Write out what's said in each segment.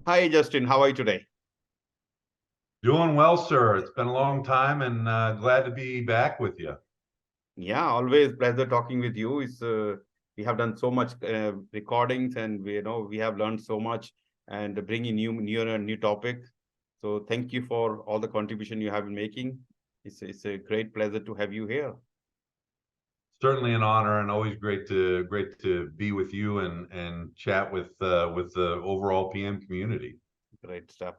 Hi, Justin. How are you today? Doing well, sir. It's been a long time and glad to be back with you. Yeah, always pleasure talking with you. We have done so much recordings, and we have learned so much and bringing new and new topics. So thank you for all the contribution you have been making. It's a great pleasure to have you here. Certainly an honor and always great to be with you and chat with the overall PM community. Great stuff.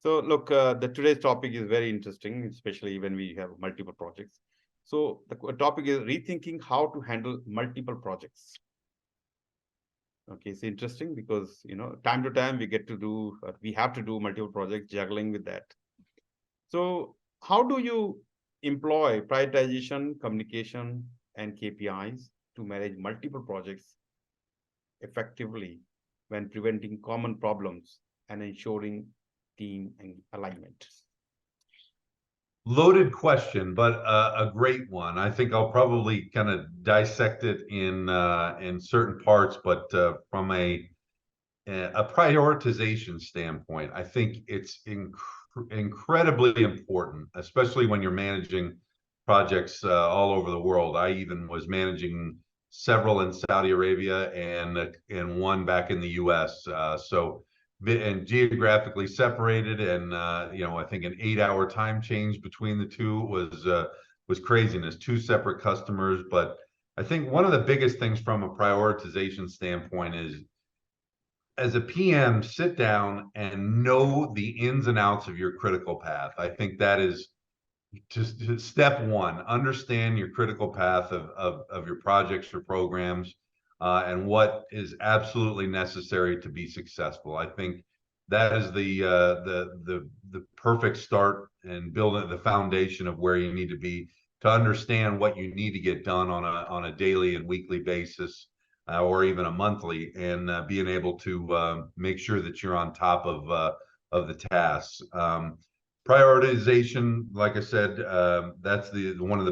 So look, the today's topic is very interesting, especially when we have multiple projects. So the topic is rethinking how to handle multiple projects. Okay, it's interesting because time to time we have to do multiple projects, juggling with that. So, how do you employ prioritization, communication, and KPIs to manage multiple projects effectively when preventing common problems and ensuring team and alignment? Loaded question, but a great one. I think I'll probably kind of dissect it in certain parts, but from a prioritization standpoint, I think it's incredibly important, especially when you're managing projects all over the world. I even was managing several in Saudi Arabia and one back in the U.S. And geographically separated, and I think an 8-hour time change between the two was craziness. Two separate customers, but I think one of the biggest things from a prioritization standpoint is as a PM, sit down and know the ins and outs of your critical path. I think that is just step one. Understand your critical path of your projects or programs and what is absolutely necessary to be successful. I think that is the perfect start and building the foundation of where you need to be to understand what you need to get done on a daily and weekly basis or even a monthly, and being able to make sure that you're on top of the tasks. Prioritization, like I said, that's the one of the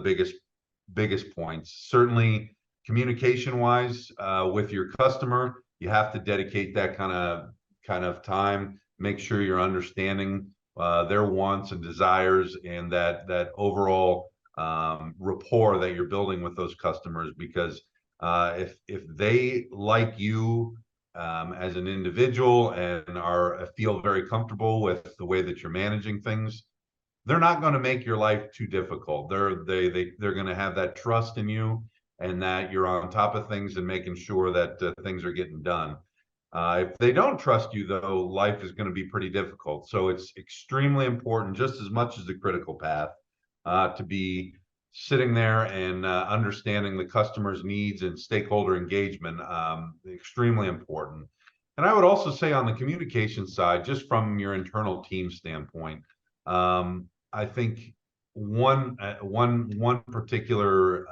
biggest points. Certainly, communication wise with your customer, you have to dedicate that kind of time. Make sure you're understanding their wants and desires, and that overall rapport that you're building with those customers, because if they like you as an individual and feel very comfortable with the way that you're managing things, they're not going to make your life too difficult. They're going to have that trust in you and that you're on top of things and making sure that things are getting done. If they don't trust you, though, life is going to be pretty difficult. So it's extremely important, just as much as the critical path, to be sitting there and understanding the customer's needs and stakeholder engagement. Extremely important. And I would also say on the communication side, just from your internal team standpoint, I think one particular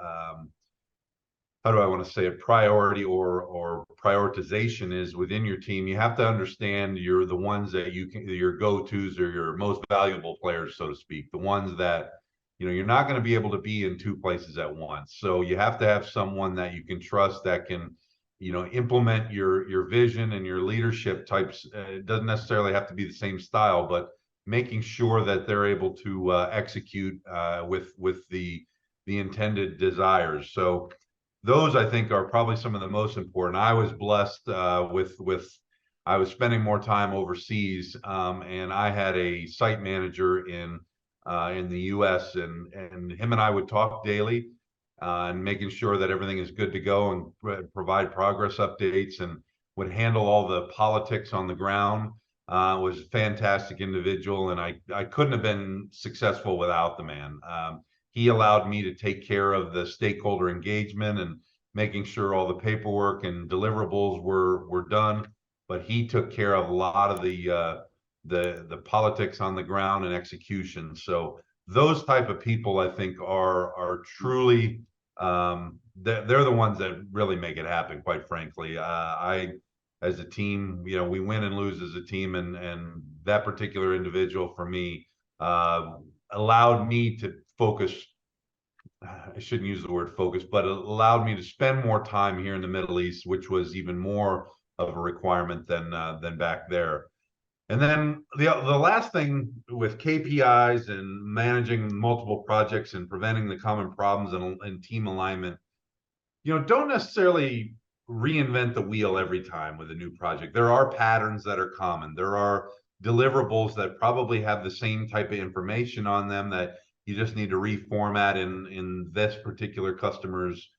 how do I want to say it, priority or prioritization is within your team. You have to understand you're the ones that your go-tos or your most valuable players, so to speak, the ones that you're not going to be able to be in two places at once. So you have to have someone that you can trust that can implement your vision and your leadership types. It doesn't necessarily have to be the same style, but making sure that they're able to execute with the intended desires. So those, I think, are probably some of the most important. I was blessed with I was spending more time overseas, and I had a site manager in the U.S. and him and I would talk daily, and making sure that everything is good to go and provide progress updates, and would handle all the politics on the ground. Was a fantastic individual, and I couldn't have been successful without the man. He allowed me to take care of the stakeholder engagement and making sure all the paperwork and deliverables were done. But he took care of a lot of the politics on the ground and execution. So those type of people, I think, are truly they're the ones that really make it happen. Quite frankly, as a team, we win and lose as a team, and that particular individual for me allowed me to focus. I shouldn't use the word focus, but it allowed me to spend more time here in the Middle East, which was even more of a requirement than back there. And then the last thing with KPIs and managing multiple projects and preventing the common problems and team alignment, don't necessarily reinvent the wheel every time with a new project. There are patterns that are common. There are deliverables that probably have the same type of information on them that you just need to reformat in this particular customer's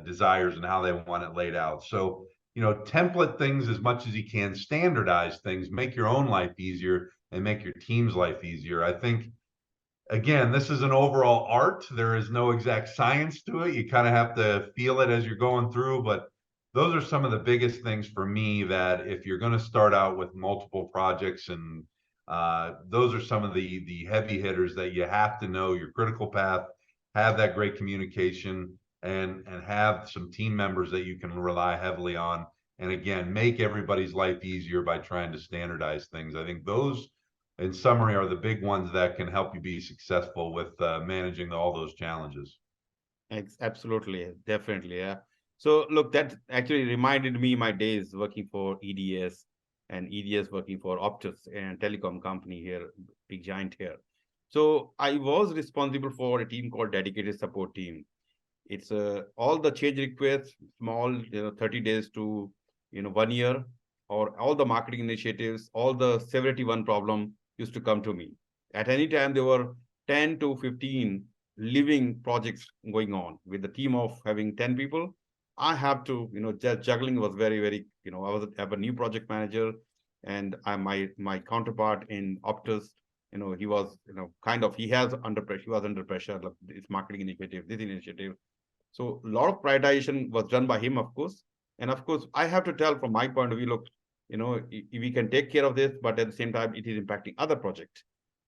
desires and how they want it laid out. So, template things as much as you can, standardize things, make your own life easier and make your team's life easier. I think, again, this is an overall art. There is no exact science to it. You kind of have to feel it as you're going through. But those are some of the biggest things for me, that if you're going to start out with multiple projects, and those are some of the heavy hitters that you have to know your critical path, have that great communication, and have some team members that you can rely heavily on. And again, make everybody's life easier by trying to standardize things. I think those, in summary, are the big ones that can help you be successful with managing all those challenges. Absolutely, definitely, yeah. So look, that actually reminded me my days working for EDS and EDS working for Optus and telecom company here, big giant here. So I was responsible for a team called dedicated support team. It's all the change requests, small, 30 days to 1 year, or all the marketing initiatives, all the severity one problem used to come to me. At any time, there were 10 to 15 living projects going on with the team of having 10 people. I have to, just juggling was very, very, I have a new project manager, and my counterpart in Optus, he was, he has under pressure, he was under pressure, like this marketing initiative, this initiative. So a lot of prioritization was done by him, of course. And of course, I have to tell from my point of view, look, we can take care of this, but at the same time, it is impacting other projects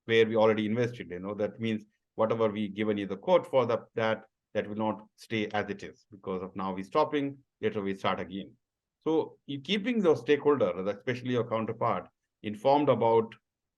where we already invested. That means whatever we given you the quote for that will not stay as it is, because of now we're stopping, later we start again. So you keeping those stakeholders, especially your counterpart, informed about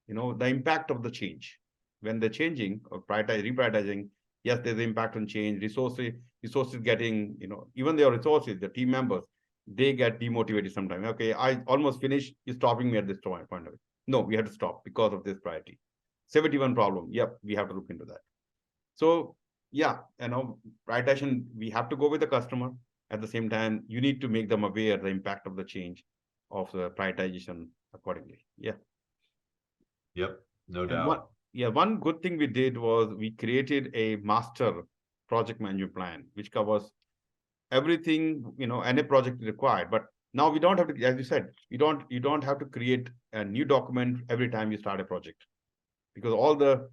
the impact of the change. When they're changing or reprioritizing, yes, there's impact on change, resources getting, even their resources, the team members, they get demotivated sometimes. Okay, I almost finished, you're stopping me at this point of it. No, we had to stop because of this priority. 71 problem. Yep, we have to look into that. So yeah, prioritization, we have to go with the customer. At the same time, you need to make them aware the impact of the change of the prioritization accordingly. Yeah. Yep, no And doubt. one good thing we did was we created a master project management plan, which covers everything, any project required. But now we don't have to, as you said, you don't have to create a new document every time you start a project, because all the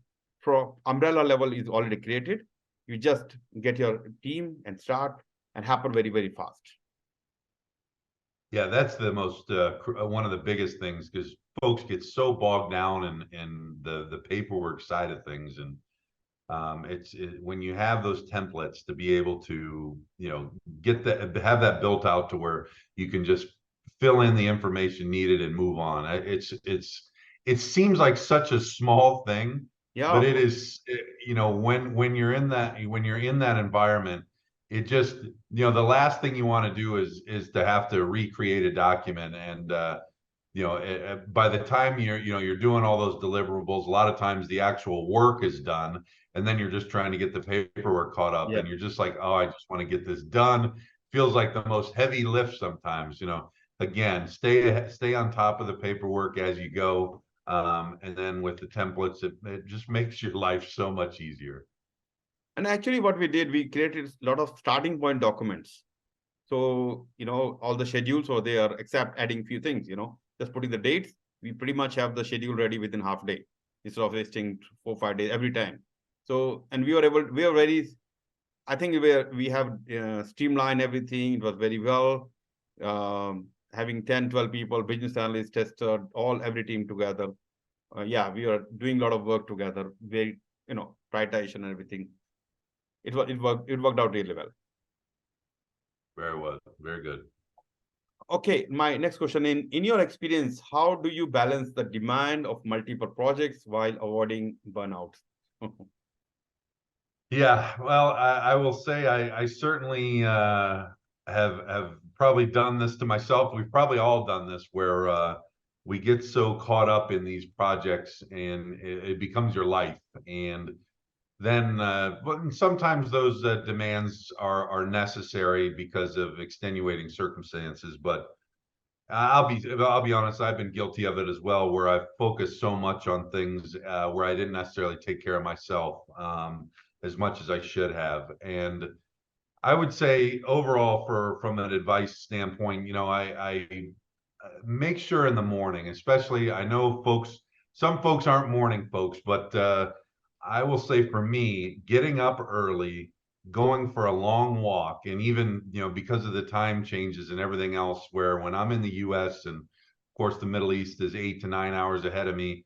umbrella level is already created. You just get your team and start, and happen very, very fast. Yeah, that's the most one of the biggest things, because folks get so bogged down in the paperwork side of things, and when you have those templates to be able to have that built out to where you can just fill in the information needed and move on. It seems like such a small thing, Yeah, but of it course. is, when you're in that environment, it just, the last thing you want to do is to have to recreate a document. And by the time you're doing all those deliverables, a lot of times the actual work is done, and then you're just trying to get the paperwork caught up, Yeah. and you're just like, oh, I just want to get this done. Feels like the most heavy lift sometimes. Again, stay on top of the paperwork as you go, and then with the templates, it just makes your life so much easier. And actually, what we did, we created a lot of starting point documents. So, all the schedules were there, except adding few things, just putting the dates. We pretty much have the schedule ready within half day instead of wasting 4 5 days every time. So, and we were very, I think we have streamlined everything. It was very well. Having 10, 12 people, business analysts, tester, every team together. Yeah, we are doing a lot of work together. Very, prioritization and everything. It worked out really well. Very well, very good. Okay, my next question, in your experience, how do you balance the demand of multiple projects while avoiding burnout? Yeah, well, I will say I certainly have probably done this to myself. We've probably all done this, where we get so caught up in these projects, and it becomes your life. And then but sometimes those demands are necessary because of extenuating circumstances. But I'll be honest, I've been guilty of it as well, where I've focused so much on things where I didn't necessarily take care of myself as much as I should have. And I would say overall, from an advice standpoint, I make sure in the morning, especially, I know some folks aren't morning folks, but I will say for me, getting up early, going for a long walk, and even, because of the time changes and everything else, where when I'm in the US, and of course the Middle East is 8 to 9 hours ahead of me,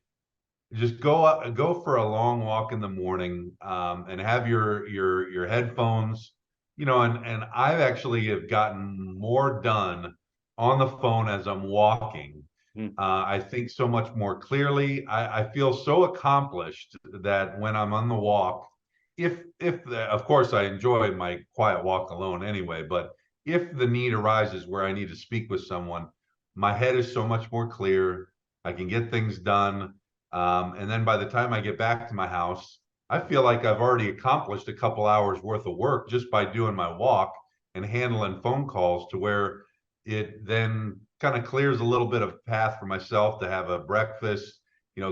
just go for a long walk in the morning, and have your headphones, and I've actually have gotten more done on the phone as I'm walking. Mm. I think so much more clearly. I feel so accomplished that when I'm on the walk, of course I enjoy my quiet walk alone anyway, but if the need arises where I need to speak with someone, my head is so much more clear. I can get things done. And then by the time I get back to my house, I feel like I've already accomplished a couple hours worth of work just by doing my walk and handling phone calls, to where it then kind of clears a little bit of path for myself to have a breakfast,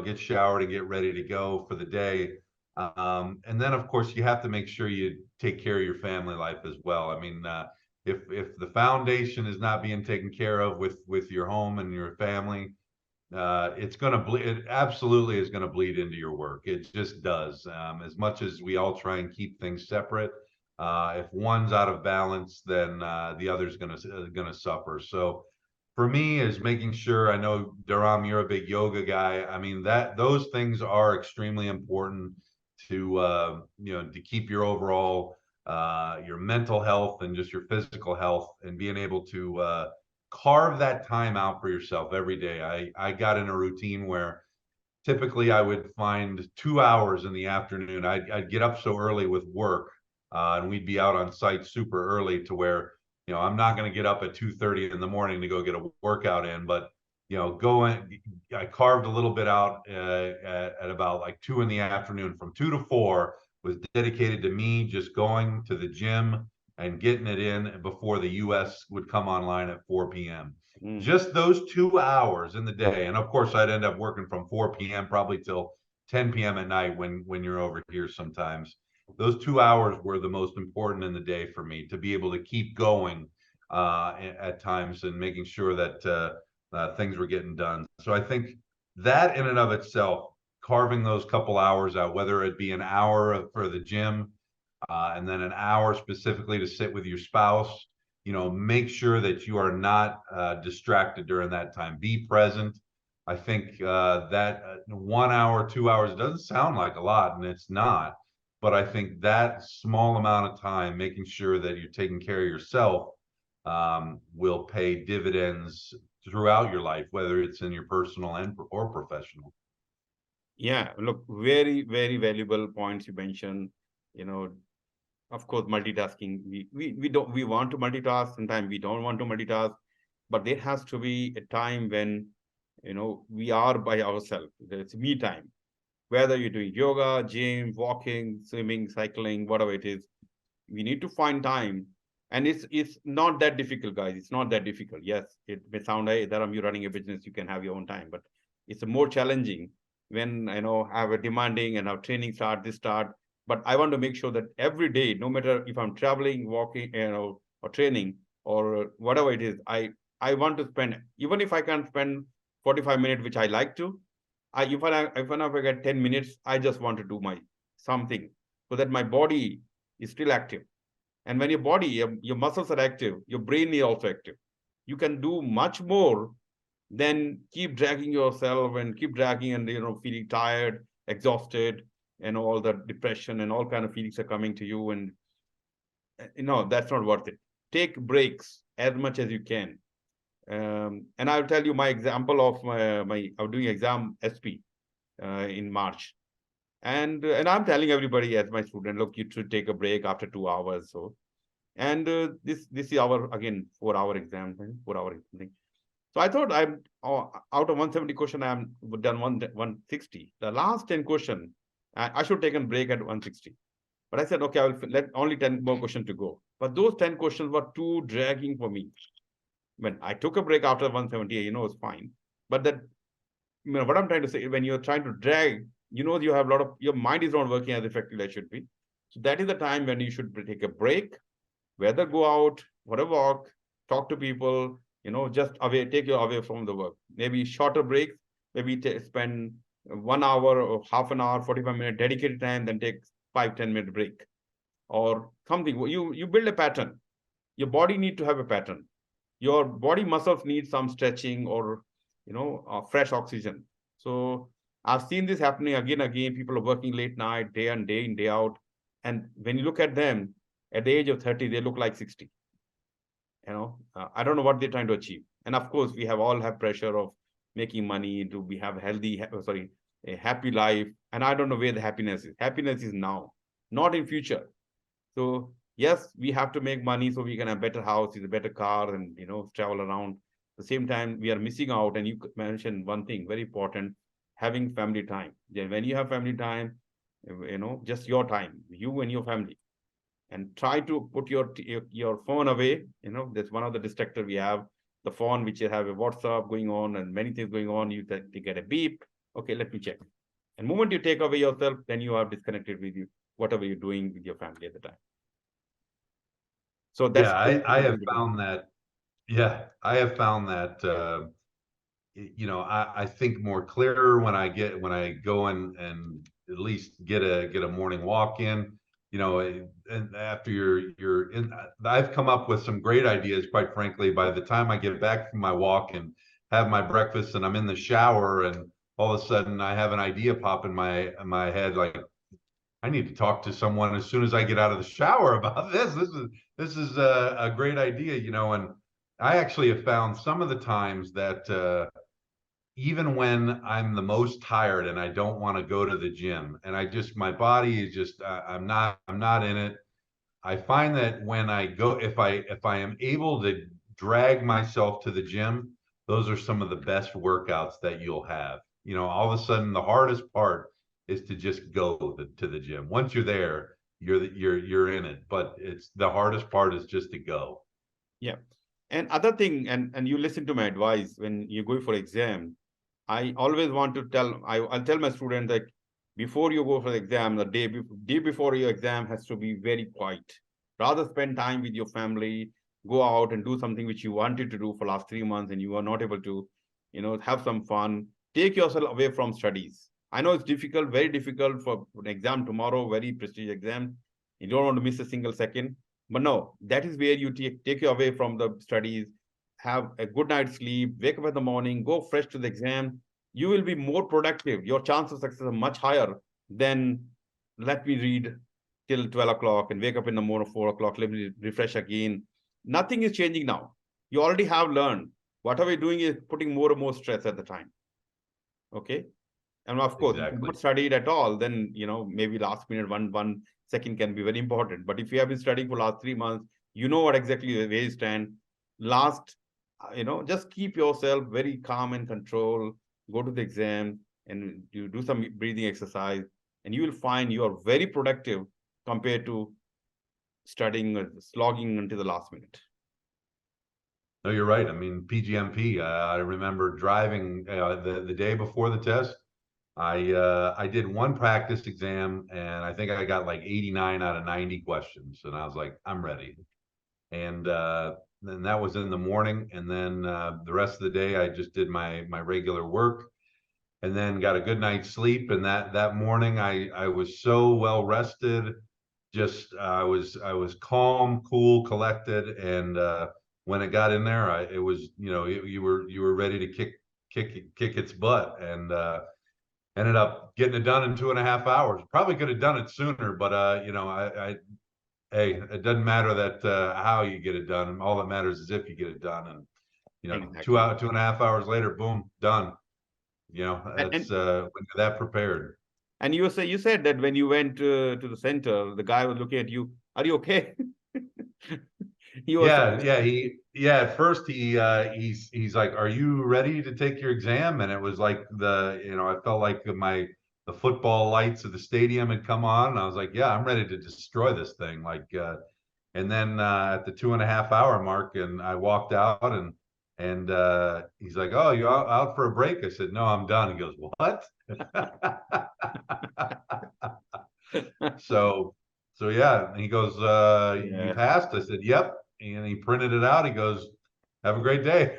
get showered and get ready to go for the day. And then, of course, you have to make sure you take care of your family life as well. I mean, if the foundation is not being taken care of with your home and your family, it's going to bleed. It absolutely is going to bleed into your work. It just does. As much as we all try and keep things separate, if one's out of balance, then the other's going to suffer. So, for me, is making sure. I know, Dharam, you're a big yoga guy. I mean, that those things are extremely important to to keep your overall your mental health and just your physical health, and being able to carve that time out for yourself every day. I got in a routine where typically I would find 2 hours in the afternoon. I'd get up so early with work, and we'd be out on site super early, to where, I'm not going to get up at 2:30 in the morning to go get a workout in, but, I carved a little bit out at about like 2 in the afternoon. From 2 to 4 was dedicated to me just going to the gym and getting it in before the US would come online at 4 p.m. Mm. Just those 2 hours in the day. And of course, I'd end up working from 4 p.m. probably till 10 p.m. at night when you're over here sometimes. Those 2 hours were the most important in the day for me, to be able to keep going at times, and making sure that things were getting done. So I think that in and of itself, carving those couple hours out, whether it be an hour for the gym, and then an hour specifically to sit with your spouse, make sure that you are not distracted during that time. Be present. I think that 1 hour, 2 hours doesn't sound like a lot, and it's not. But I think that small amount of time, making sure that you're taking care of yourself, will pay dividends throughout your life, whether it's in your personal or professional. Yeah, look, very, very valuable points you mentioned. You know, of course, multitasking. We want to multitask. Sometimes we don't want to multitask, but there has to be a time when, we are by ourselves. It's me time. Whether you're doing yoga, gym, walking, swimming, cycling, whatever it is, we need to find time. And it's not that difficult, guys. It's not that difficult. Yes, it may sound, hey, Dharam, you're running a business, you can have your own time, but it's more challenging when have a demanding and our training start. But I want to make sure that every day, no matter if I'm traveling, walking, or training, or whatever it is, I want to spend, even if I can spend 45 minutes, which I like to, if I get 10 minutes, I just want to do my something, so that my body is still active. And when your body, your muscles are active, your brain is also active. You can do much more than keep dragging yourself and keep dragging and feeling tired, exhausted, and all the depression and all kind of feelings are coming to you. And that's not worth it. Take breaks as much as you can. And I'll tell you my example of I'm doing exam SP in March. And I'm telling everybody as my student, look, you should take a break after 2 hours. So, and this is our, again, 4 hour exam thing, 4 hour thing. So I thought out of 170 question, I am done 160. The last 10 question, I should take a break at 160. But I said, okay, I will let only 10 more questions to go. But those 10 questions were too dragging for me. When I took a break after 170, it's fine. But that, what I'm trying to say, when you're trying to drag, you have a lot of, your mind is not working as effectively as it should be. So that is the time when you should take a break, whether go out for a walk, talk to people, just take you away from the work. Maybe shorter breaks, maybe spend 1 hour or half an hour, 45 minutes dedicated time, then take 5-10 minute break or something. You build a pattern. Your body need to have a pattern. Your body muscles need some stretching or fresh oxygen. So I've seen this happening again and again. People are working late night, day in, day out, and when you look at them at the age of 30, they look like 60. I don't know what they're trying to achieve. And of course, we all have pressure of making money to have a happy life. And I don't know where the happiness is. Happiness is now, not in future. So yes, we have to make money so we can have better houses, a better car, and travel around. At the same time, we are missing out. And you mentioned one thing very important: having family time. Then when you have family time, just your time, you and your family, and try to put your phone away. That's one of the distractors we have. The phone, which you have a WhatsApp going on and many things going on, you get a beep. Okay, let me check. And the moment you take away yourself, then you are disconnected with you, whatever you're doing with your family at the time. So that's I have found that. Yeah, I have found that. I think more clearer when I go and at least get a morning walk in. And after you're in, I've come up with some great ideas. Quite frankly, by the time I get back from my walk and have my breakfast, and I'm in the shower, and all of a sudden I have an idea pop in my head, like, I need to talk to someone as soon as I get out of the shower about this. This is a great idea, and I actually have found some of the times that even when I'm the most tired and I don't want to go to the gym, and my body is just I'm not in it. I find that when I go, if I am able to drag myself to the gym, those are some of the best workouts that you'll have. All of a sudden, the hardest part is to just go to the gym. Once you're there, you're in it. But it's the hardest part is just to go. Yeah. And other thing, and you listen to my advice when you go for exam. I always want to I'll tell my students that before you go for the exam, the day before your exam has to be very quiet. Rather spend time with your family, go out and do something which you wanted to do for last 3 months and you are not able to, have some fun. Take yourself away from studies. I know it's difficult, very difficult for an exam tomorrow, very prestigious exam. You don't want to miss a single second. But no, that is where you take you away from the studies, have a good night's sleep, wake up in the morning, go fresh to the exam. You will be more productive. Your chance of success are much higher than let me read till 12 o'clock and wake up in the morning 4 o'clock, let me refresh again. Nothing is changing now. You already have learned. Whatever you're doing is putting more and more stress at the time. Okay. And of course, Exactly. if you not studied at all, then maybe last minute one second can be very important. But if you have been studying for last 3 months, you know what exactly where you stand. Last, just keep yourself very calm and control. Go to the exam and you do some breathing exercise, and you will find you are very productive compared to studying or slogging until the last minute. No, you're right. I mean, PgMP. I remember driving the day before the test. I did one practice exam, and I think I got like 89 out of 90 questions, and I was like, I'm ready. And then that was in the morning, and then the rest of the day I just did my regular work, and then got a good night's sleep. And that morning I was so well rested. Just I was calm, cool, collected, and when it got in there, it was you were ready to kick its butt, and ended up getting it done in 2.5 hours. Probably could have done it sooner, but hey, it doesn't matter that how you get it done. All that matters is if you get it done. And Exactly. 2.5 hours later, boom, done. That's when you're that prepared. And you said that when you went to the center, the guy was looking at you. Are you okay? He was so, At first he's like, "Are you ready to take your exam?" And it was like I felt like the football lights of the stadium had come on, and I was like, "Yeah, I'm ready to destroy this thing." And then at the 2.5 hour mark, and I walked out, and he's like, "Oh, you out for a break?" I said, "No, I'm done." He goes, "What?" So, so yeah, and he goes, "You yeah. passed?" I said, "Yep." And he printed it out. He goes, "Have a great day."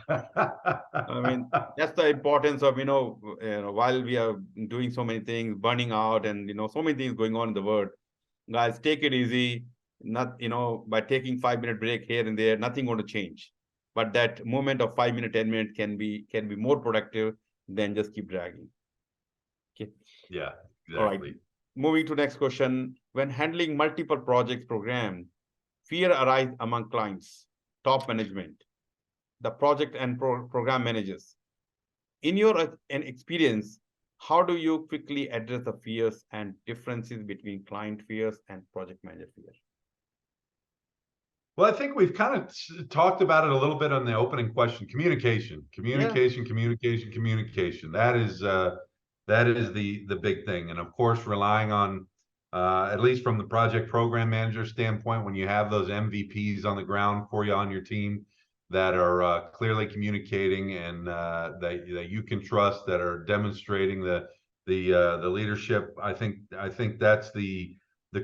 I mean, that's the importance of, while we are doing so many things, burning out and, so many things going on in the world, guys, take it easy. Not, by taking 5 minute break here and there, nothing going to change. But that moment of 5 minute, 10 minute can be more productive than just keep dragging. Okay. Yeah, All right. exactly. Moving to next question. When handling multiple projects program, fear arises among clients, top management, the project and program managers. In your experience, how do you quickly address the fears and differences between client fears and project manager fear? Well, I think we've kind of talked about it a little bit on the opening question. Communication, Yeah, communication, communication, communication. That is the big thing, and of course, relying on at least from the project program manager standpoint, when you have those MVPs on the ground for you on your team that are clearly communicating and that you can trust, that are demonstrating the leadership. I think that's the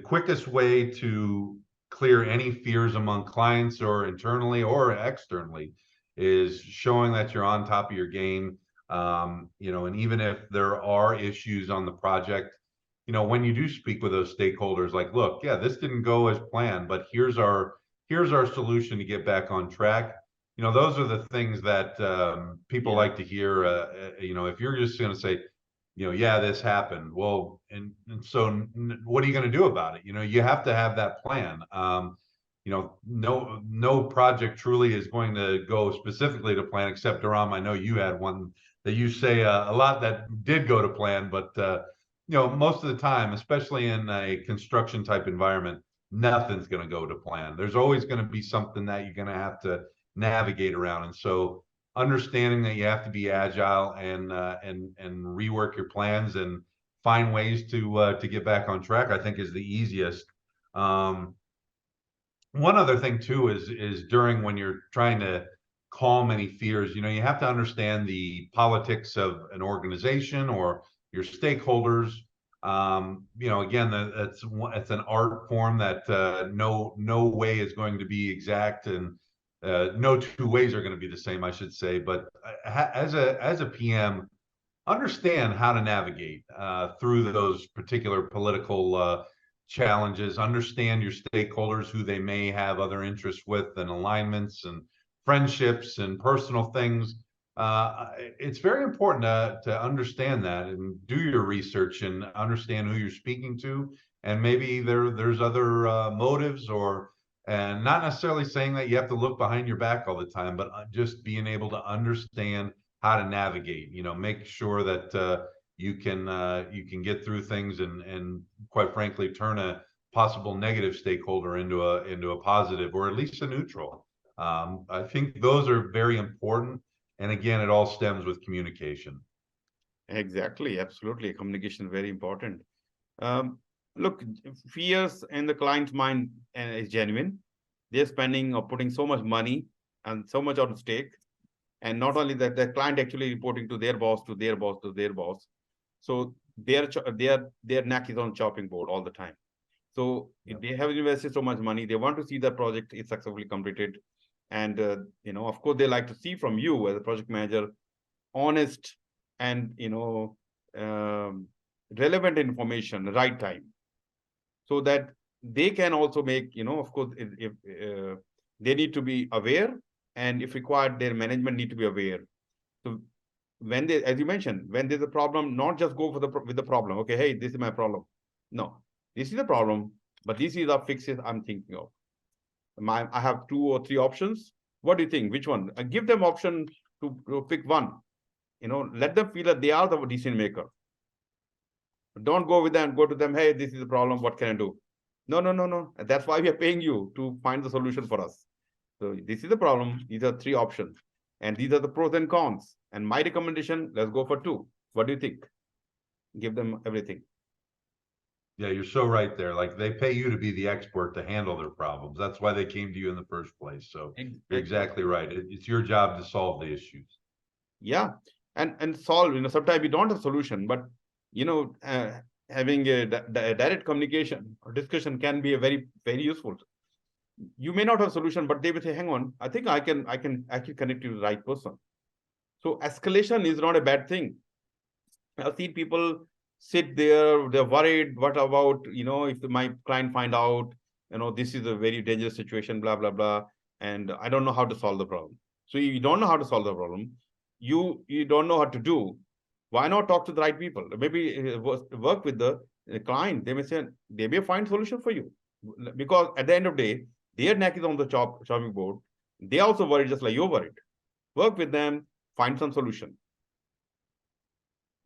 quickest way to clear any fears among clients or internally or externally is showing that you're on top of your game. And even if there are issues on the project, when you do speak with those stakeholders, like, look, yeah, this didn't go as planned, but here's our solution to get back on track. Those are the things that people yeah, like to hear. If you're just going to say, yeah, this happened. Well, and so what are you going to do about it? You have to have that plan. No project truly is going to go specifically to plan, except Dharam. I know you had one that you say a lot that did go to plan, but most of the time, especially in a construction type environment, nothing's going to go to plan. There's always going to be something that you're going to have to navigate around, and so understanding that you have to be agile and rework your plans and find ways to get back on track, I think is the easiest. Um, One other thing too is during when you're trying to calm any fears, you have to understand the politics of an organization or your stakeholders. Again, it's an art form that no way is going to be exact, and no two ways are going to be the same, I should say. But as a PM, understand how to navigate through those particular political challenges, understand your stakeholders, who they may have other interests with and alignments and friendships and personal things. It's very important to understand that and do your research and understand who you're speaking to. And maybe there's other motives, and not necessarily saying that you have to look behind your back all the time, but just being able to understand how to navigate, make sure that you can get through things and quite frankly turn a possible negative stakeholder into a positive, or at least a neutral. I think those are very important, and again, it all stems with communication. exactly. Absolutely. Communication is very important. Um, Look, fears in the client's mind is genuine. They're spending or putting so much money and so much on stake. And not only that, the client actually reporting to their boss, to their boss, to their boss. So their neck is on chopping board all the time. So Yeah. they have invested so much money. They want to see the project is successfully completed. And, of course, they like to see from you as a project manager, honest and, um, relevant information, right time, so that they can also make, of course, if they need to be aware, and if required, their management need to be aware. So when they, as you mentioned, when there's a problem, not just go for with the problem. Okay, hey, this is my problem. No, this is the problem, but this is the fixes I'm thinking of. I have 2 or 3 options. What do you think? Which one? Give them option to pick one. Let them feel that they are the decision maker. Don't go with them. Go to them. Hey, this is the problem. What can I do? No, no, no, no. That's why we are paying you to find the solution for us. So this is the problem. These are three options. And these are the pros and cons. And my recommendation, let's go for two. What do you think? Give them everything. Yeah, you're so right there. Like they pay you to be the expert to handle their problems. That's why they came to you in the first place. So you're exactly Exactly. right. It's your job to solve the issues. Yeah. And solve, sometimes we don't have solution, but, having a direct communication or discussion can be a very, very useful. You may not have solution, but they will say, hang on, I think I can actually connect you to the right person. So escalation is not a bad thing. I've seen people sit there, they're worried, what about, if my client find out, this is a very dangerous situation, blah, blah, blah, and I don't know how to solve the problem. So you don't know how to solve the problem. You don't know what to do. Why not talk to the right people? Maybe work with the client. They may find solution for you. Because at the end of the day, their neck is on the chopping board. They also worried just like you're worried. Work with them, find some solution.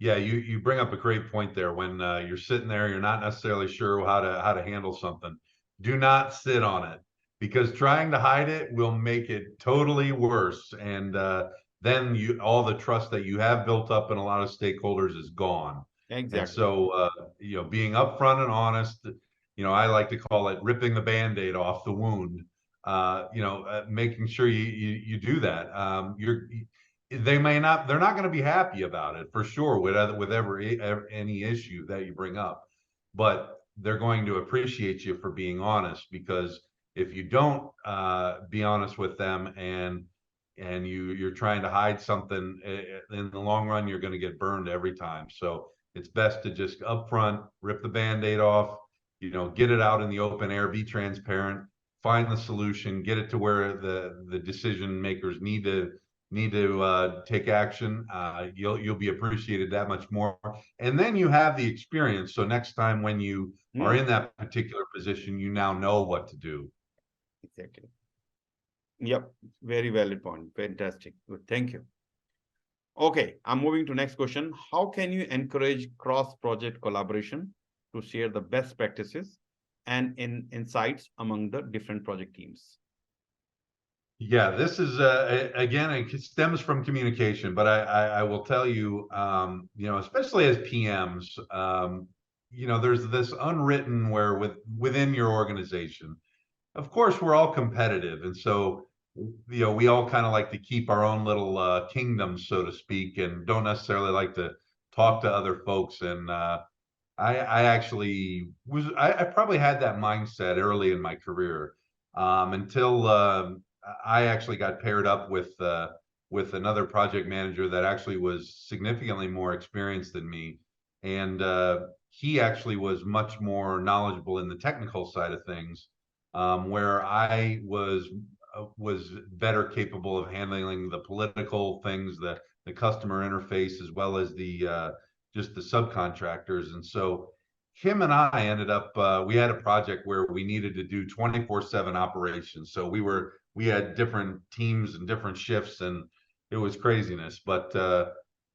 Yeah, you bring up a great point there. When you're sitting there, you're not necessarily sure how to handle something. Do not sit on it because trying to hide it will make it totally worse. And then all the trust that you have built up in a lot of stakeholders is gone. And Exactly. so being upfront and honest, I like to call it ripping the Band-Aid off the wound. Making sure you do that. They're not going to be happy about it for sure with any issue that you bring up, but they're going to appreciate you for being honest, because if you don't be honest with them and you're trying to hide something, in the long run you're going to get burned every time. So it's best to just upfront rip the Band-Aid off, get it out in the open air, be transparent, find the solution, get it to where the decision makers need to take action. You'll be appreciated that much more, and then you have the experience. So next time when you are Hmm. in that particular position, you now know what to do. Exactly. Yep. Very valid point. Fantastic. Good. Thank you. Okay. I'm moving to next question. How can you encourage cross-project collaboration to share the best practices and insights among the different project teams? Yeah, this is again, it stems from communication, but I will tell you, especially as PMs, there's this unwritten where within your organization, of course, we're all competitive, and so we all kind of like to keep our own little kingdoms, so to speak, and don't necessarily like to talk to other folks. And I actually I probably had that mindset early in my career, until I actually got paired up with another project manager that actually was significantly more experienced than me, and he actually was much more knowledgeable in the technical side of things, where I was better capable of handling the political things, the customer interface, as well as the just the subcontractors. And so him and I ended up, we had a project where we needed to do 24/7 operations. So we had different teams and different shifts, and it was craziness. But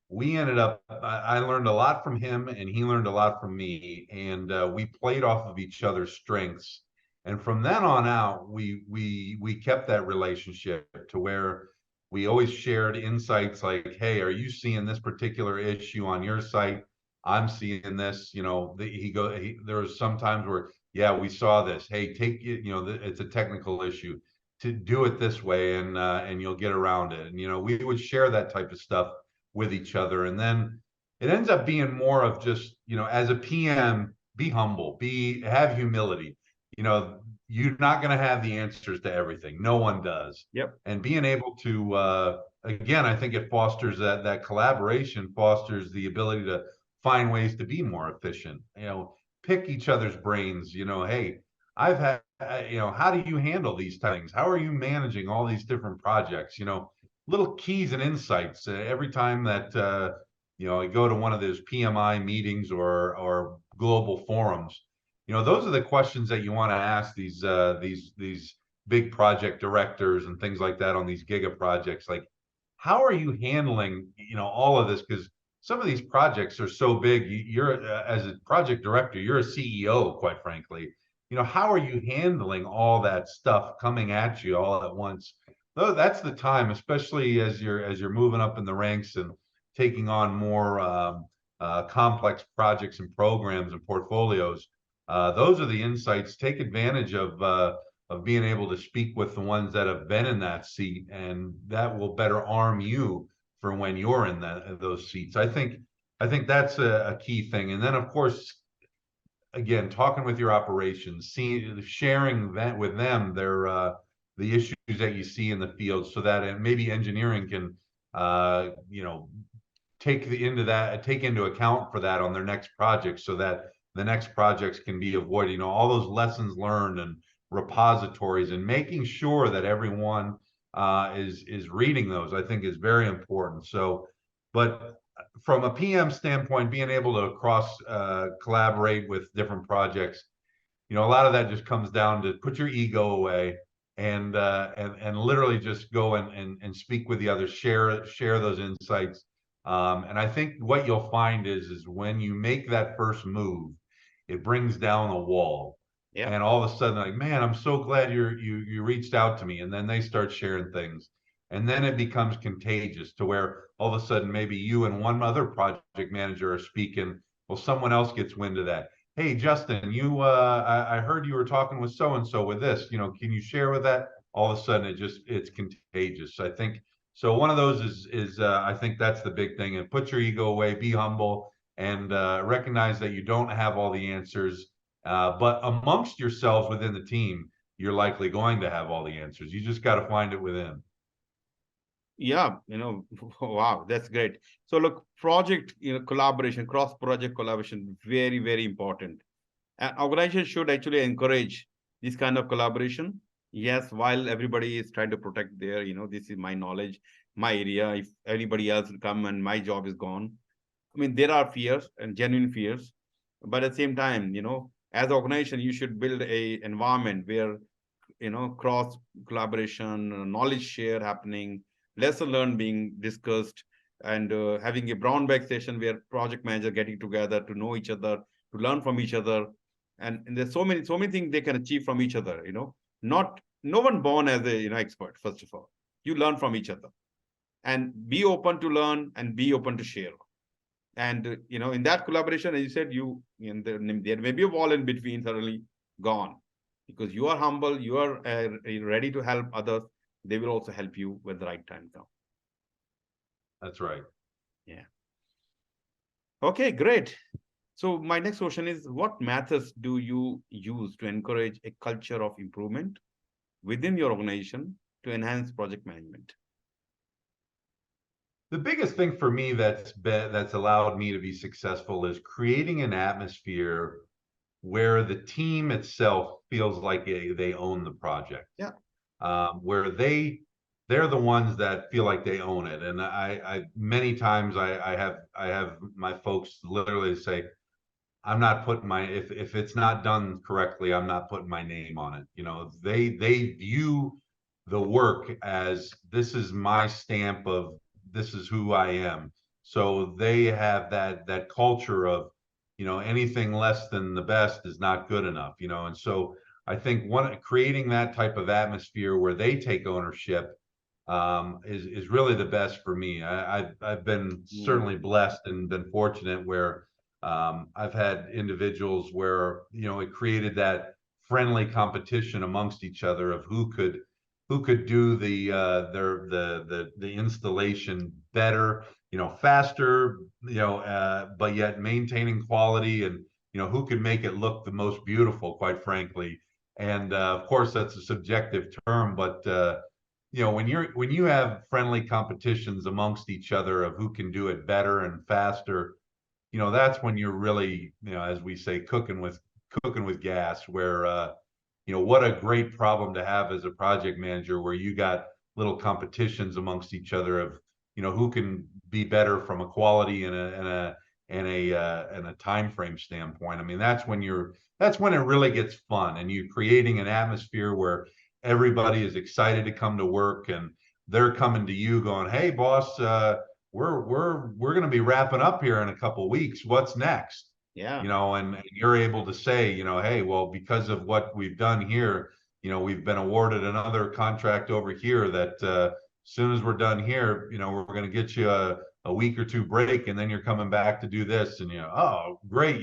we ended up, I learned a lot from him and he learned a lot from me. And we played off of each other's strengths. And from then on out, we kept that relationship to where we always shared insights like, hey, are you seeing this particular issue on your site? I'm seeing this. There was some times where, yeah, we saw this. Hey, take it, it's a technical issue, to do it this way, and you'll get around it. And we would share that type of stuff with each other. And then it ends up being more of just, as a PM, be humble, have humility. You're not going to have the answers to everything. No one does. Yep. And being able to, again, I think it fosters that collaboration, fosters the ability to find ways to be more efficient. Pick each other's brains. Hey, I've had, how do you handle these things? How are you managing all these different projects? Little keys and insights every time that I go to one of those PMI meetings or global forums. Those are the questions that you want to ask these big project directors and things like that on these giga projects. Like, how are you handling all of this? Because some of these projects are so big. You're as a project director, you're a CEO, quite frankly. how are you handling all that stuff coming at you all at once? Though that's the time, especially as you're moving up in the ranks and taking on more complex projects and programs and portfolios. Those are the insights. Take advantage of being able to speak with the ones that have been in that seat, and that will better arm you for when you're in those seats. I think that's a key thing. And then, of course, again, talking with your operations, sharing that with them, the issues that you see in the field, so that maybe engineering can, take into account for that on their next project, so that the next projects can be avoided. All those lessons learned and repositories, and making sure that everyone is reading those, I think, is very important. So, but from a PM standpoint, being able to cross collaborate with different projects, a lot of that just comes down to put your ego away and literally just go and speak with the others, share those insights. And I think what you'll find is when you make that first move, it brings down the wall. Yeah. And all of a sudden, like, man, I'm so glad you reached out to me. And then they start sharing things. And then it becomes contagious to where all of a sudden maybe you and one other project manager are speaking. Well, someone else gets wind of that. Hey, Justin, I heard you were talking with so-and-so with this, can you share with that? All of a sudden it's contagious. I think so. One of those is I think that's the big thing. And put your ego away, be humble, and recognize that you don't have all the answers. But amongst yourselves within the team, you're likely going to have all the answers. You just got to find it within. Yeah, wow, that's great. So look, project, collaboration, cross-project collaboration, very, very important. An organization should actually encourage this kind of collaboration. Yes, while everybody is trying to protect their, this is my knowledge, my area. If anybody else will come and my job is gone. I mean, there are fears and genuine fears, but at the same time, as an organization, you should build a environment where, cross collaboration, knowledge share happening, lesson learned being discussed, and having a brown bag session where project manager getting together to know each other, to learn from each other. And there's so many things they can achieve from each other. No one born as a expert. First of all, you learn from each other, and be open to learn and be open to share. And in that collaboration, as you said, there may be a wall in between, suddenly gone, because you are humble, you are ready to help others. They will also help you when the right time comes. That's right. Yeah. Okay, great. So my next question is, what methods do you use to encourage a culture of improvement within your organization to enhance project management? The biggest thing for me that's allowed me to be successful is creating an atmosphere where the team itself feels like they own the project. Yeah. Where they're the ones that feel like they own it. And I many times I have my folks literally say, I'm not putting if it's not done correctly, I'm not putting my name on it. They view the work as, this is my stamp of, this is who I am. So they have that culture of, anything less than the best is not good enough, and so I think creating that type of atmosphere where they take ownership is really the best for me. I've been certainly blessed and been fortunate where I've had individuals where it created that friendly competition amongst each other of who could do the installation better, faster, but yet maintaining quality, and who could make it look the most beautiful, quite frankly. And of course, that's a subjective term, but when you have friendly competitions amongst each other of who can do it better and faster, that's when you're really, as we say, cooking with gas, where what a great problem to have as a project manager, where you got little competitions amongst each other of who can be better from a quality and a time frame standpoint. I mean, that's when it really gets fun, and you're creating an atmosphere where everybody is excited to come to work, and they're coming to you going, hey boss, we're going to be wrapping up here in a couple of weeks. What's next? Yeah. and you're able to say, hey, well, because of what we've done here, we've been awarded another contract over here that as soon as we're done here, we're going to get you a week or two break, and then you're coming back to do this. And, oh, great.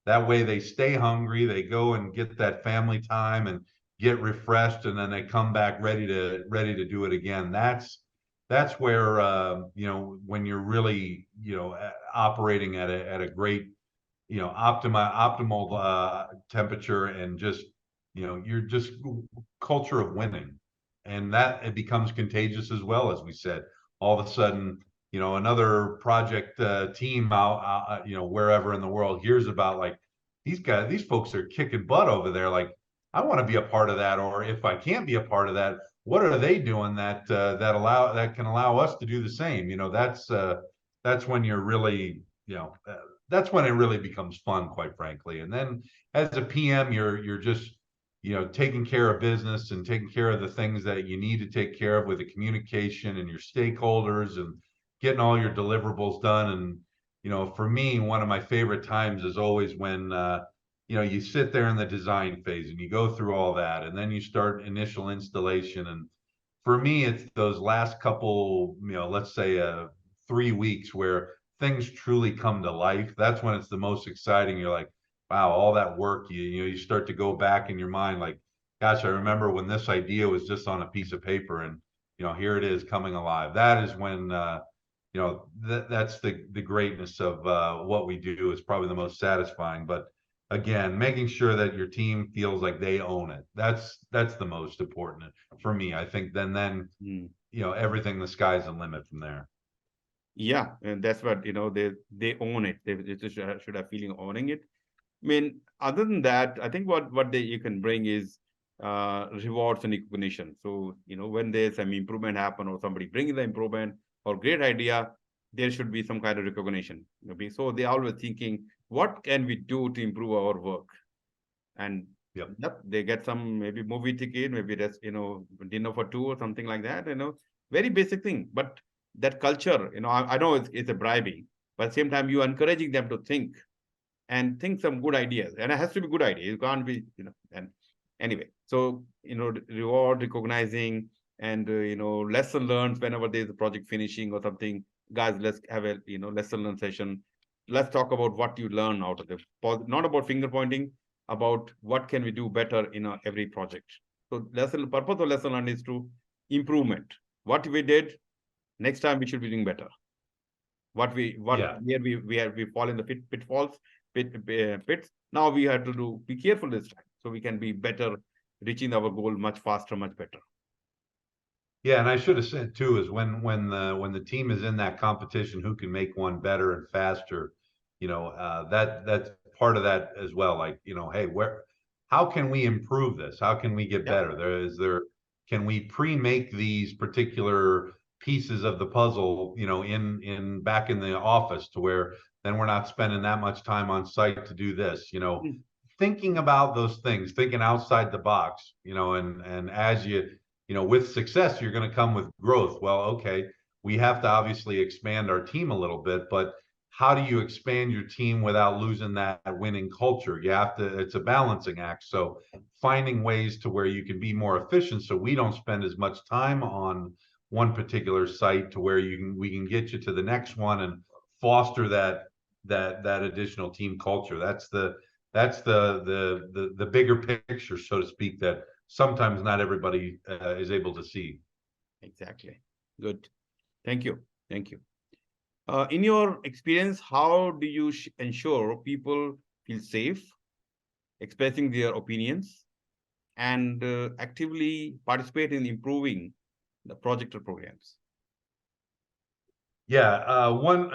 That way they stay hungry. They go and get that family time and get refreshed, and then they come back ready to do it again. That's where, when you're really, operating at a great, optimal temperature, and just, you're just culture of winning, and that it becomes contagious as well. As we said, all of a sudden, another project team out, wherever in the world hears about, like, these folks are kicking butt over there. Like, I want to be a part of that, or if I can't be a part of that, what are they doing that can allow us to do the same? That's when you're really, that's when it really becomes fun, quite frankly. And then as a PM, you're just, taking care of business and taking care of the things that you need to take care of with the communication and your stakeholders, and getting all your deliverables done. And, for me, one of my favorite times is always when, you sit there in the design phase and you go through all that, and then you start initial installation. And for me, it's those last couple, let's say 3 weeks where things truly come to life. That's when it's the most exciting. You're like, wow, all that work, you start to go back in your mind, like, gosh, I remember when this idea was just on a piece of paper, and here it is coming alive. That is when that's the greatness of what we do, is probably the most satisfying. But again, making sure that your team feels like they own it, that's the most important for me. I think then Mm. everything, the sky's the limit from there. Yeah, and that's what, they own it. They just should have feeling owning it. I mean, other than that, I think what you can bring is rewards and recognition. So, when there's some improvement happen, or somebody bringing the improvement or great idea, there should be some kind of recognition. So they always thinking, what can we do to improve our work? And Yep. yep, they get some maybe movie ticket, maybe that's, dinner for two or something like that. Very basic thing. But that culture, I know it's a bribing, but at the same time, you encouraging them to think some good ideas, and it has to be good idea. It can't be, and anyway. So, reward, recognizing, and lesson learned whenever there's a project finishing or something. Guys, let's have a lesson learned session. Let's talk about what you learn out of the, not about finger pointing, about what can we do better in every project. So purpose of lesson learned is to improvement. What we did next time, we should be doing better. Yeah. Where we fall in the pitfalls, pits. Now we have to be careful this time, so we can be better, reaching our goal much faster, much better. Yeah, and I should have said too, is when the team is in that competition, who can make one better and faster, that's part of that as well. Like, hey, how can we improve this? How can we get Yeah. better? Can we pre-make these particular pieces of the puzzle, in back in the office, to where then we're not spending that much time on site to do this, Mm. thinking about those things, thinking outside the box, and as with success, you're going to come with growth. Well, okay, we have to obviously expand our team a little bit, but how do you expand your team without losing that winning culture? It's a balancing act. So finding ways to where you can be more efficient, so we don't spend as much time on one particular site, to where we can get you to the next one and foster that additional team culture. That's the bigger picture, so to speak, that sometimes not everybody is able to see. Exactly. Good. Thank you. Thank you. In your experience, how do you ensure people feel safe expressing their opinions, and actively participate in improving the project or programs? Yeah, one,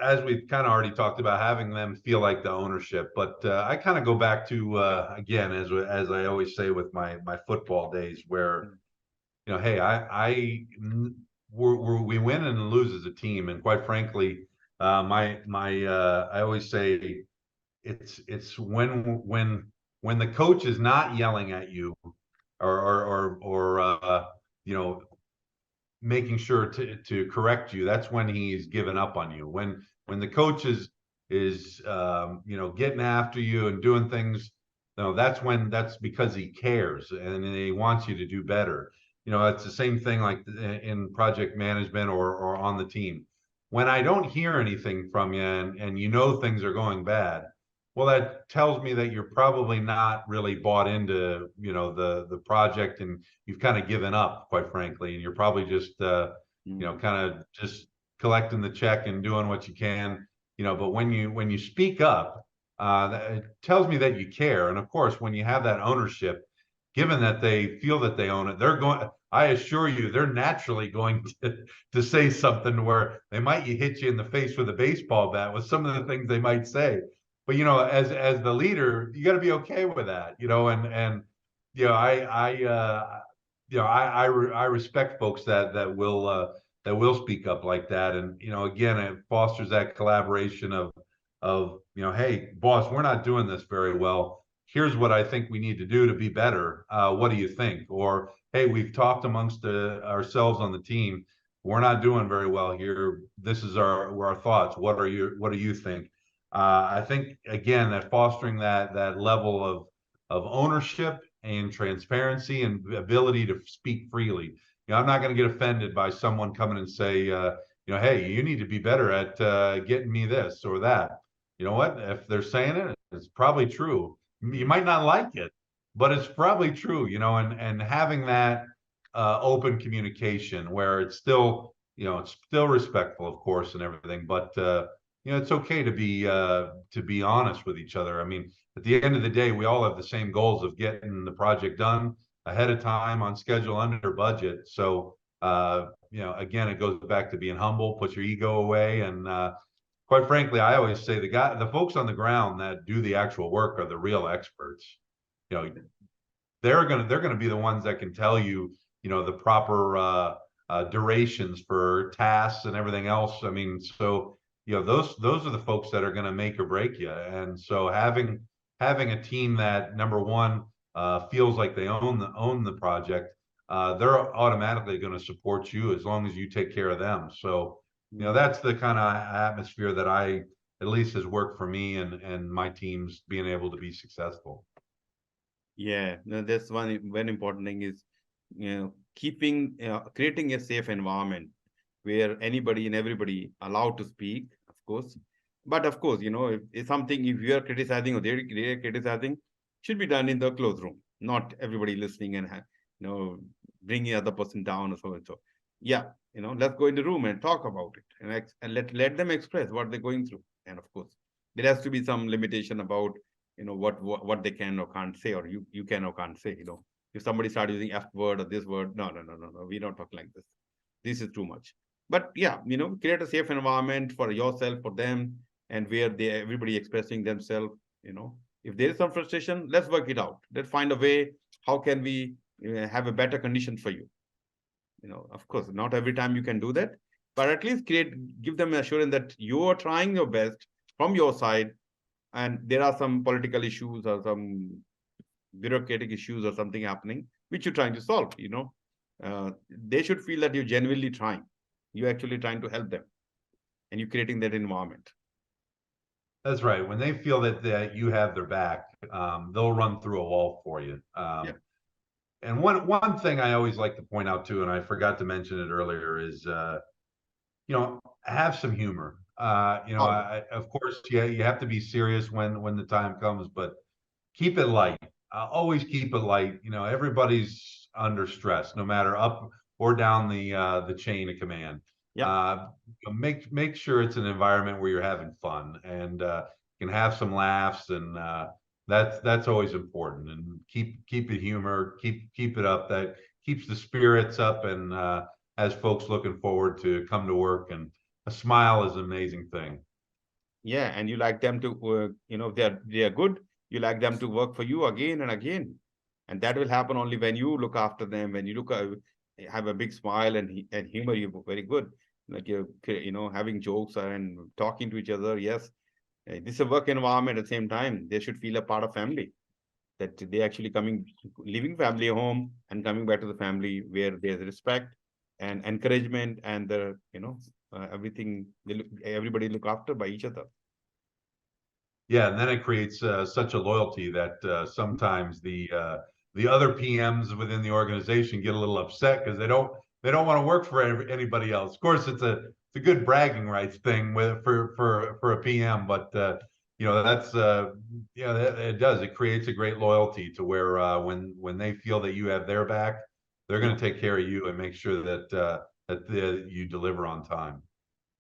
as we've kind of already talked about, having them feel like the ownership. But I kind of go back to, again, as I always say with my football days, where, hey, we win and lose as a team, and quite frankly, I always say, it's when the coach is not yelling at you, or making sure to correct you, that's when he's given up on you. When the coach is getting after you and doing things, that's because he cares and he wants you to do better. It's the same thing like in project management or on the team. When I don't hear anything from you and things are going bad, well, that tells me that you're probably not really bought into, the project, and you've kind of given up, quite frankly, and you're probably just, kind of just collecting the check and doing what you can, but when you speak up, it tells me that you care. And of course, when you have that ownership, given that they feel that they own it, I assure you, they're naturally going to say something where they might hit you in the face with a baseball bat with some of the things they might say. But as the leader, you got to be okay with that, and I respect folks that will speak up like that. And again, it fosters that collaboration of hey boss, we're not doing this very well. Here's what I think we need to do to be better. What do you think? Or hey, we've talked amongst ourselves on the team. We're not doing very well here. This is our thoughts. What do you think? I think again that fostering that level of ownership and transparency and ability to speak freely. I'm not going to get offended by someone coming and say, hey, you need to be better at getting me this or that. You know what? If they're saying it, it's probably true. You might not like it, but it's probably true. And having that open communication where it's still respectful, of course, and everything, but it's okay to be honest with each other. I mean, at the end of the day, we all have the same goals of getting the project done ahead of time, on schedule, under budget. So, again, it goes back to being humble, put your ego away. And quite frankly, I always say the folks on the ground that do the actual work are the real experts. They're gonna be the ones that can tell you, the proper durations for tasks and everything else. I mean, so those are the folks that are going to make or break you. And so having a team that, number one, feels like they own the project, they're automatically going to support you as long as you take care of them. So that's the kind of atmosphere that at least has worked for me and my teams being able to be successful. Yeah, no, that's one very important thing is, creating a safe environment where anybody and everybody allowed to speak, of course. But of course, if you are criticizing or they're criticizing, should be done in the closed room, not everybody listening and bringing other person down or so and so. Yeah, let's go in the room and talk about it, and let them express what they're going through. And of course, there has to be some limitation about what they can or can't say, or you can or can't say. If somebody start using F word or this word, no, we don't talk like this. This is too much. But yeah, create a safe environment for yourself, for them, and where everybody expressing themselves. If there is some frustration, let's work it out. Let's find a way. How can we have a better condition for you? Of course, not every time you can do that, but at least give them assurance that you are trying your best from your side, and there are some political issues or some bureaucratic issues or something happening which you're trying to solve. They should feel that you're genuinely trying. You're actually trying to help them, and you're creating that environment. That's right. When they feel that you have their back, they'll run through a wall for you. Yeah. And one thing I always like to point out too, and I forgot to mention it earlier, is have some humor. Always. Of course, yeah, you have to be serious when the time comes, but keep it light. Always keep it light. Everybody's under stress, no matter up or down the chain of command. Yeah. Make sure it's an environment where you're having fun and can have some laughs, and that's always important. And keep it humor, keep it up. That keeps the spirits up, and has folks looking forward to come to work. And a smile is an amazing thing. Yeah, and you like them to they're good, you like them to work for you again and again. And that will happen only when you look after them, when you have a big smile and humor. You very good, like you're having jokes and talking to each other. Yes, this is a work environment. At the same time, they should feel a part of family, that they actually leaving family home and coming back to the family where there's respect and encouragement, and everything, everybody look after by each other. Yeah, and then it creates such a loyalty that sometimes the other PMs within the organization get a little upset because they don't want to work for anybody else. Of course, it's a good bragging rights thing with for a PM, but that's it does, it creates a great loyalty to where when they feel that you have their back, they're going Yeah. to take care of you and make sure that you deliver on time.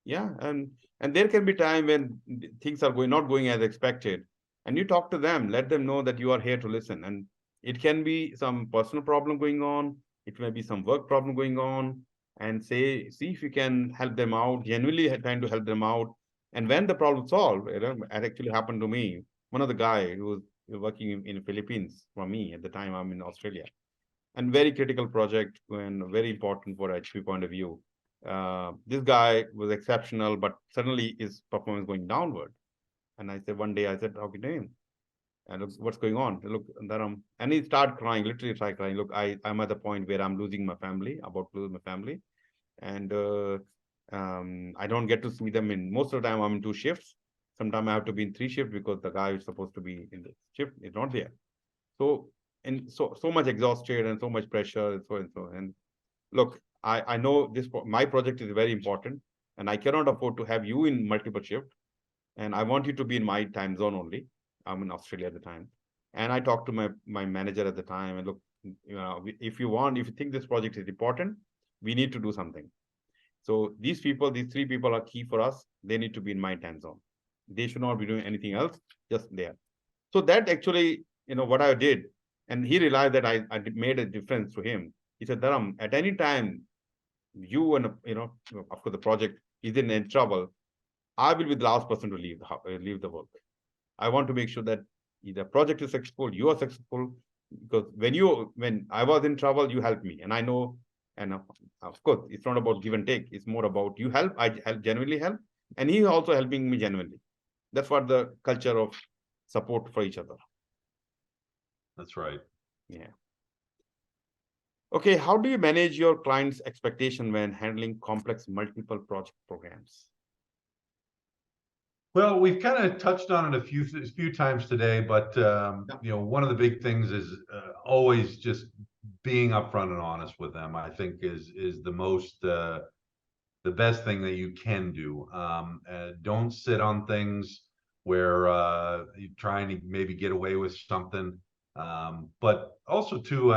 Yeah, and there can be time when things are not going as expected, and you talk to them, let them know that you are here to listen. And it can be some personal problem going on, it may be some work problem going on, and see if you can help them out, genuinely trying to help them out. And when the problem solved, it actually happened to me. One of the guy who was working in Philippines for me at the time, I'm in Australia, and very critical project and very important for HP point of view. This guy was exceptional, but suddenly his performance going downward. And I said, one day I said, how are you doing? And look, what's going on? Look, Dharam, and he started crying, literally started crying. Look, I'm at the point where I'm losing my family, about to lose my family. And I don't get to see them in, most of the time I'm in 2 shifts. Sometimes I have to be in 3 shifts because the guy who's supposed to be in the shift is not there. So, and so much exhausted and so much pressure and so and so. And look, I know this, my project is very important and I cannot afford to have you in multiple shift. And I want you to be in my time zone only. I'm in Australia at the time. And I talked to my manager at the time and look, if you think this project is important, we need to do something. So these 3 people are key for us. They need to be in my time zone. They should not be doing anything else, just there. So that actually, what I did, and he realized that I made a difference to him. He said, Dharam, at any time you and of course the project is in trouble, I will be the last person to leave the work. I want to make sure that the project is successful, you are successful, because when I was in trouble, you helped me, and I know, and of course it's not about give and take. It's more about you help, I help, genuinely help, and he's also helping me genuinely. That's what the culture of support for each other. That's right. Yeah. Okay, how do you manage your client's expectation when handling complex multiple project programs? Well, we've kind of touched on it a few times today, but one of the big things is always just being upfront and honest with them. I think is the best thing that you can do. Don't sit on things where you're trying to maybe get away with something. But also too,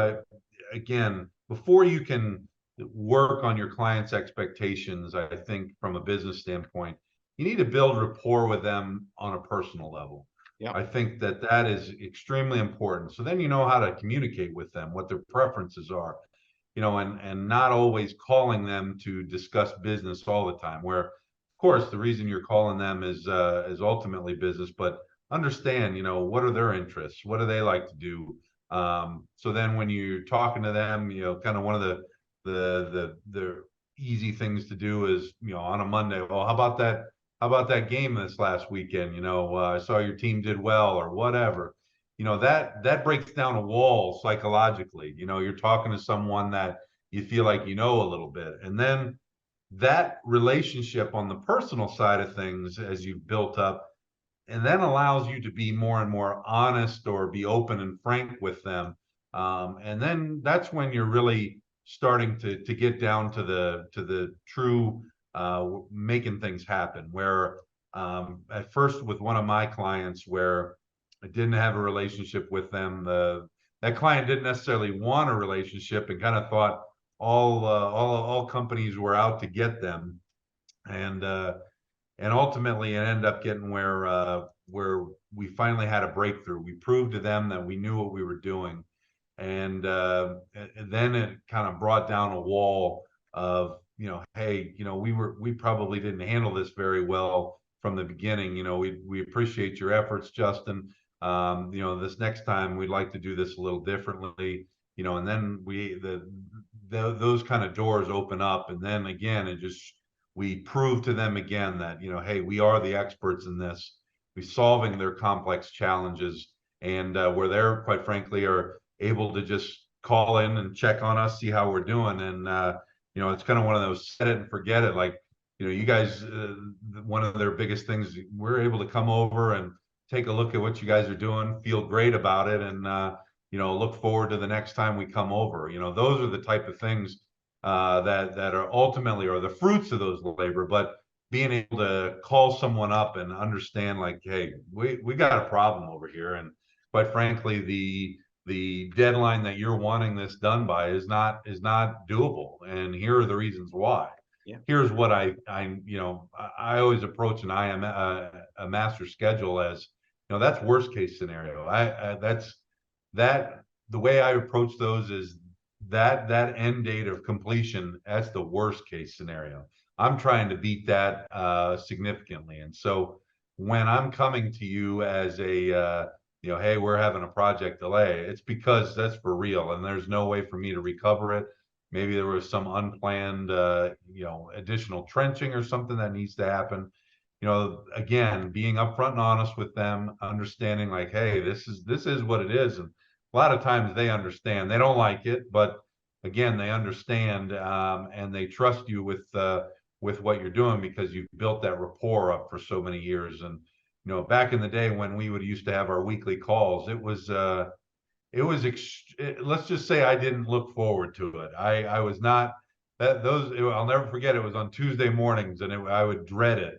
again, before you can work on your client's expectations, I think from a business standpoint, you need to build rapport with them on a personal level. Yeah. I think that is extremely important. So then you know how to communicate with them, what their preferences are, and not always calling them to discuss business all the time. Where, of course, the reason you're calling them is ultimately business, but understand, what are their interests, what do they like to do. So then when you're talking to them, kind of one of the easy things to do is, on a Monday, well, how about that game this last weekend? I saw your team did well or whatever. That breaks down a wall psychologically. You're talking to someone that you feel like a little bit, and then that relationship on the personal side of things, as you've built up, and then allows you to be more and more honest or be open and frank with them. And then that's when you're really starting to get down to the true making things happen. Where at first with one of my clients, where I didn't have a relationship with them, that client didn't necessarily want a relationship and kind of thought all companies were out to get them, and ultimately it ended up getting where we finally had a breakthrough. We proved to them that we knew what we were doing, and then it kind of brought down a wall of, hey, we probably didn't handle this very well from the beginning. We appreciate your efforts, Justin. This next time we'd like to do this a little differently. And then those kind of doors open up, and then again we prove to them again that, hey, we are the experts in this. We're solving their complex challenges, and where they're, quite frankly, are able to just call in and check on us, see how we're doing. And it's kind of one of those set it and forget it. Like, you guys, one of their biggest things, we're able to come over and take a look at what you guys are doing, feel great about it, and look forward to the next time we come over. Those are the type of things that are ultimately are the fruits of those labor. But being able to call someone up and understand, like, hey, we got a problem over here, and quite frankly, the deadline that you're wanting this done by is not doable, and here are the reasons why. Yeah. Here's what I always approach an IM a master schedule as, that's worst case scenario. That the way I approach those is that end date of completion, that's the worst case scenario. I'm trying to beat that significantly. And so when I'm coming to you as a hey, we're having a project delay, it's because that's for real and there's no way for me to recover it. Maybe there was some unplanned additional trenching or something that needs to happen. Again, being upfront and honest with them, understanding like, hey, this is what it is. And a lot of times they understand. They don't like it, but again, they understand, and they trust you with what you're doing because you've built that rapport up for so many years. And back in the day when we would used to have our weekly calls, let's just say I didn't look forward to it. I was not I'll never forget. It was on Tuesday mornings, and I would dread it.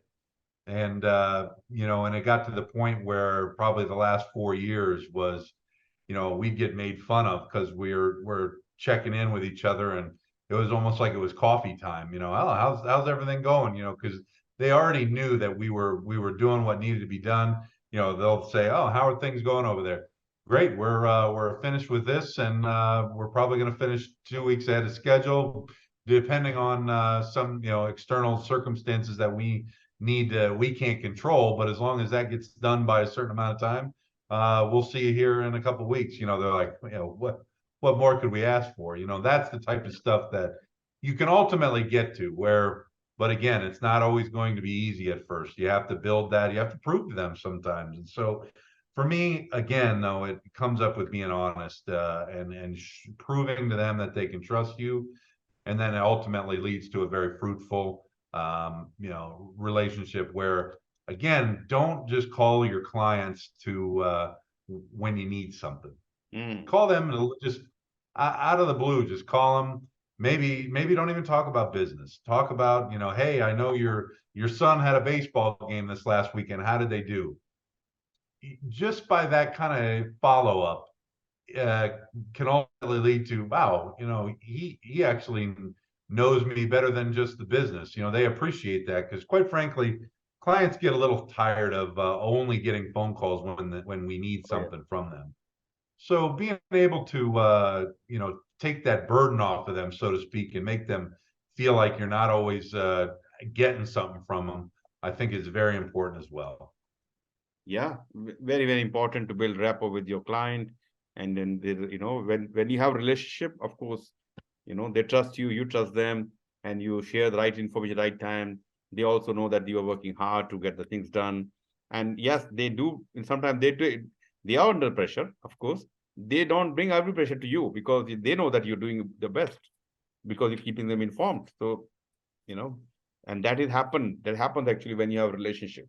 And and it got to the point where probably the last 4 years was, we'd get made fun of because we're checking in with each other, and it was almost like it was coffee time. Oh, how's everything going? Because they already knew that we were doing what needed to be done. They'll say, oh, how are things going over there? Great, we're finished with this, and we're probably going to finish 2 weeks ahead of schedule, depending on some external circumstances that we can't control. But as long as that gets done by a certain amount of time, we'll see you here in a couple of weeks. They're like, what more could we ask for? That's the type of stuff that you can ultimately get to where, but again, it's not always going to be easy at first. You have to build that. You have to prove to them sometimes. And so for me, again, though, it comes up with being honest and proving to them that they can trust you. And then it ultimately leads to a very fruitful, relationship where, again, don't just call your clients to when you need something. Call them just out of the blue. Just call them. Maybe don't even talk about business. Talk about, hey, I know your son had a baseball game this last weekend. How did they do? Just by that kind of follow up can ultimately lead to, wow, he actually knows me better than just the business. They appreciate that because, quite frankly, clients get a little tired of only getting phone calls when we need something from them. So being able to take that burden off of them, so to speak, and make them feel like you're not always getting something from them, I think is very important as well. Yeah, very, very important to build rapport with your client. And then, when you have a relationship, of course, they trust you, you trust them, and you share the right information at the right time. They also know that you are working hard to get the things done. And yes, they do. And sometimes they are under pressure, of course. They don't bring every pressure to you because they know that you're doing the best because you're keeping them informed. So, and that happens actually when you have a relationship.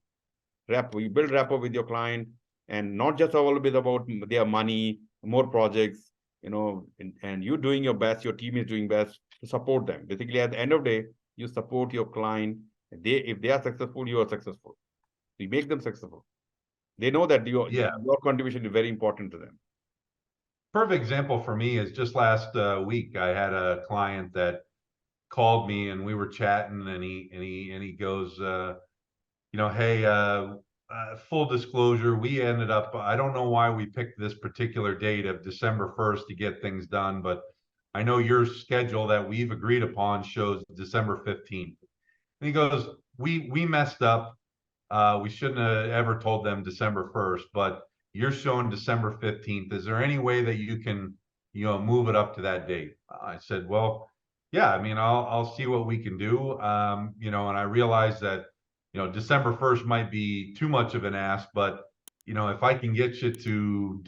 Rapport, you build rapport with your client, and not just always about their money, more projects, and you doing your best, your team is doing best to support them. Basically, at the end of the day, you support your client. If they are successful, you are successful. You make them successful. They know that your contribution is very important to them. Perfect example for me is just last week. I had a client that called me and we were chatting, and he goes, hey, full disclosure, we ended up, I don't know why we picked this particular date of December 1st to get things done, but I know your schedule that we've agreed upon shows December 15th. And he goes, we messed up. We shouldn't have ever told them December 1st, but you're showing December 15th. Is there any way that you can, move it up to that date? I said, well, yeah, I mean, I'll see what we can do. And I realized that, December 1st might be too much of an ask, but, if I can get you to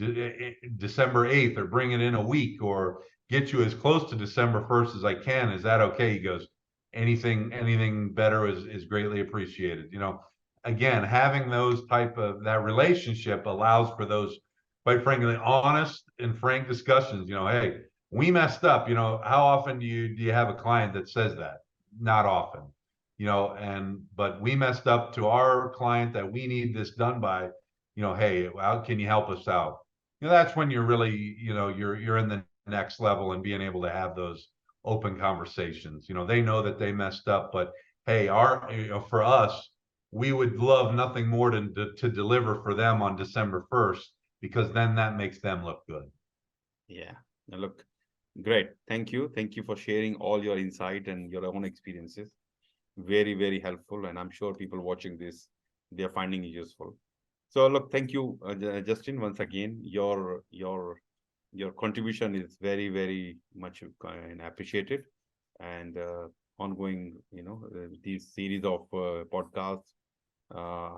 December 8th or bring it in a week or get you as close to December 1st as I can, is that okay? He goes, anything better is greatly appreciated. again, having those type of that relationship allows for those, quite frankly, honest and frank discussions. Hey, we messed up. How often do you have a client that says that? Not often. But we messed up to our client that we need this done by. Hey, how can you help us out? That's when you're really, you're in the next level and being able to have those open conversations. They know that they messed up, but hey, for us, we would love nothing more than to deliver for them on December 1st, because then that makes them look good. Yeah. Now look, great. Thank you. Thank you for sharing all your insight and your own experiences. Very, very helpful. And I'm sure people watching this, they're finding it useful. So look, thank you, Justin, once again. Your contribution is very, very much appreciated. And ongoing, these series of podcasts,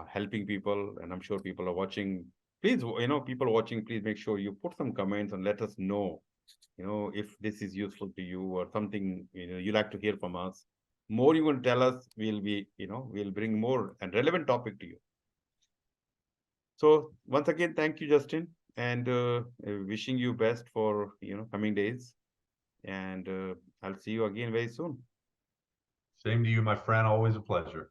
helping people, and I'm sure people are watching. Please, people watching, please make sure you put some comments and let us know, if this is useful to you or something, you like to hear from us. More you will tell us, we'll bring more and relevant topic to you. So once again, thank you, Justin, and wishing you best for coming days. And I'll see you again very soon. Same to you, my friend. Always a pleasure.